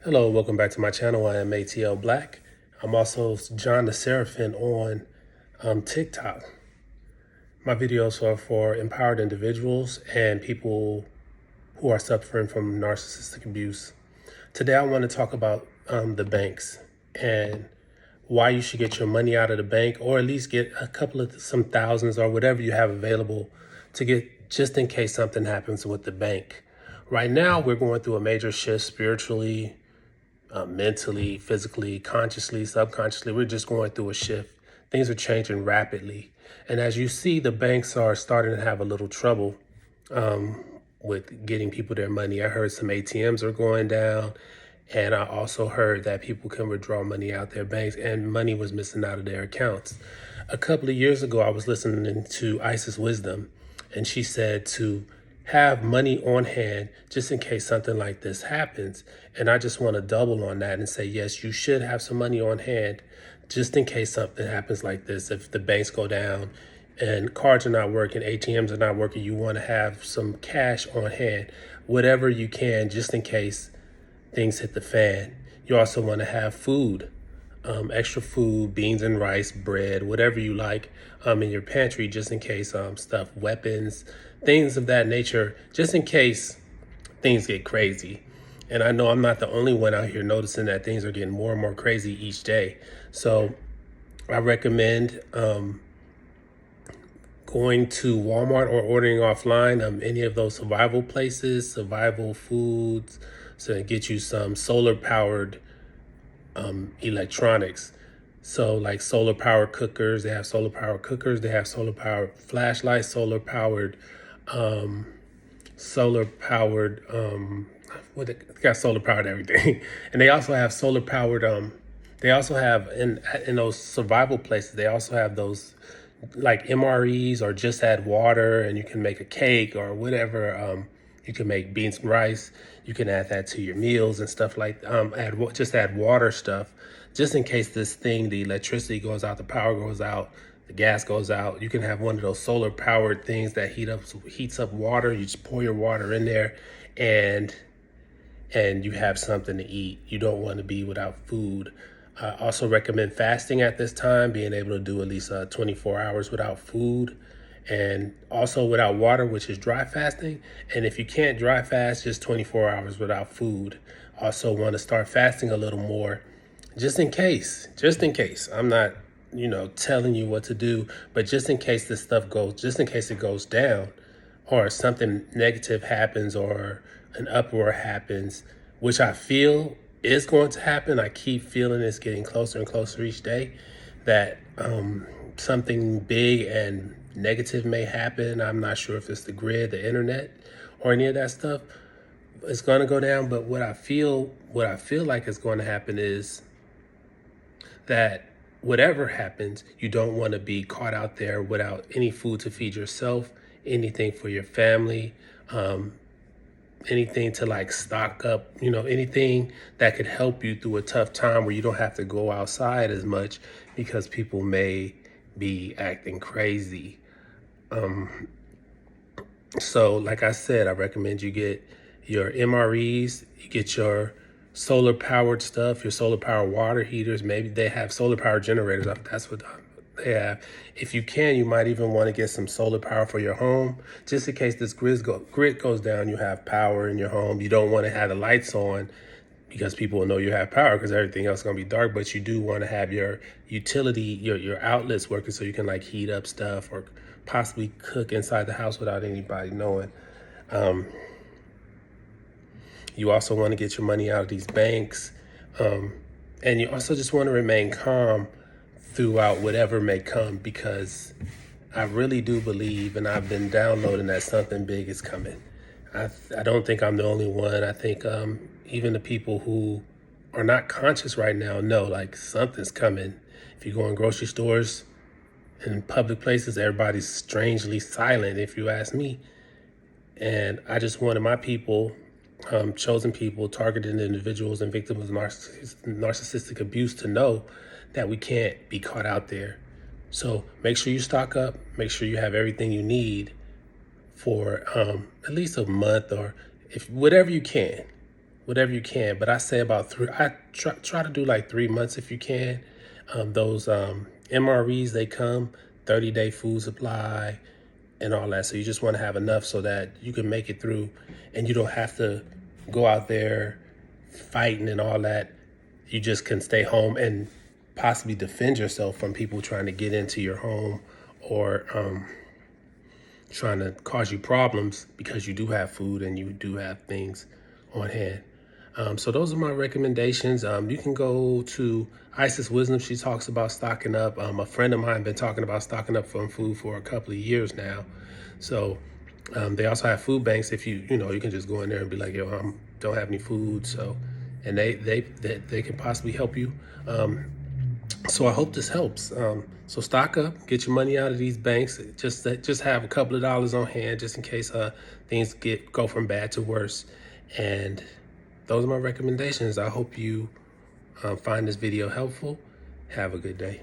Hello, welcome back to my channel. I am ATL Black. I'm also John the Seraphim on TikTok. My videos are for empowered individuals and people who are suffering from narcissistic abuse. Today I want to talk about the banks and why you should get your money out of the bank, or at least get a couple of some thousands or whatever you have available to get just in case something happens with the bank. Right now we're going through a major shift spiritually, mentally, physically, consciously, subconsciously. We're just going through a shift. Things are changing rapidly. And as you see, the banks are starting to have a little trouble with getting people their money. I heard some ATMs are going down. And I also heard that people can withdraw money out their banks and money was missing out of their accounts. A couple of years ago, I was listening to Isis Wisdom, and she said to have money on hand just in case something like this happens. And I just want to double on that and say, yes, you should have some money on hand just in case something happens like this. If the banks go down and cards are not working, ATMs are not working, you want to have some cash on hand, whatever you can, just in case things hit the fan. You also want to have food, extra food, beans and rice, bread, whatever you like in your pantry, just in case stuff, weapons, things of that nature, just in case things get crazy. And I know I'm not the only one out here noticing that things are getting more and more crazy each day. So I recommend going to Walmart or ordering offline, any of those survival places, survival foods, so get you some solar powered electronics. So like solar powered cookers, they have solar powered cookers, they have solar powered flashlights, solar powered what they got solar powered everything. And they also have solar powered they also have in those survival places, they also have those like MREs, or just add water and you can make a cake or whatever. You can make beans and rice. You can add that to your meals and stuff like add water stuff, just in case this thing, the electricity goes out, the power goes out, the gas goes out. You can have one of those solar powered things that heats up water. You just pour your water in there, and you have something to eat. You don't want to be without food. I also recommend fasting at this time, being able to do at least 24 hours without food, and also without water, which is dry fasting. And if you can't dry fast, just 24 hours without food. Also want to start fasting a little more, just in case. I'm not, telling you what to do, but just in case just in case it goes down, or something negative happens, or an uproar happens, which I feel is going to happen. I keep feeling it's getting closer and closer each day, that something big and negative may happen. I'm not sure if it's the grid, the internet, or any of that stuff. It's going to go down. But what I feel like is going to happen is that whatever happens, you don't want to be caught out there without any food to feed yourself, anything for your family, anything to like stock up, anything that could help you through a tough time where you don't have to go outside as much because people may be acting crazy. So like I said, I recommend you get your MREs, you get your solar powered stuff, your solar powered water heaters. Maybe they have solar powered generators. That's what they have. If you can, you might even want to get some solar power for your home, just in case this grid goes down, you have power in your home. You don't want to have the lights on because people will know you have power, because everything else is going to be dark. But you do want to have your utility, your outlets working, so you can like heat up stuff or possibly cook inside the house without anybody knowing. You also want to get your money out of these banks. And you also just want to remain calm throughout whatever may come, because I really do believe, and I've been downloading, that something big is coming. I don't think I'm the only one. I think even the people who are not conscious right now know like something's coming. If you go in grocery stores and public places, everybody's strangely silent, if you ask me. And I just wanted my people, chosen people, targeted individuals, and victims of narcissistic abuse to know that we can't be caught out there. So make sure you stock up, make sure you have everything you need for at least a month, or if whatever you can, whatever you can. But I say about I try to do like 3 months if you can. Those MREs, they come 30-day food supply and all that. So you just want to have enough so that you can make it through and you don't have to go out there fighting and all that. You just can stay home and possibly defend yourself from people trying to get into your home or trying to cause you problems because you do have food and you do have things on hand. So those are my recommendations. You can go to Isis Wisdom. She talks about stocking up. A friend of mine been talking about stocking up on food for a couple of years now. So they also have food banks. If you can just go in there and be like, yo, I don't have any food. So, and they can possibly help you. So I hope this helps. So stock up, get your money out of these banks. Just have a couple of dollars on hand just in case things go from bad to worse. And those are my recommendations. I hope you find this video helpful. Have a good day.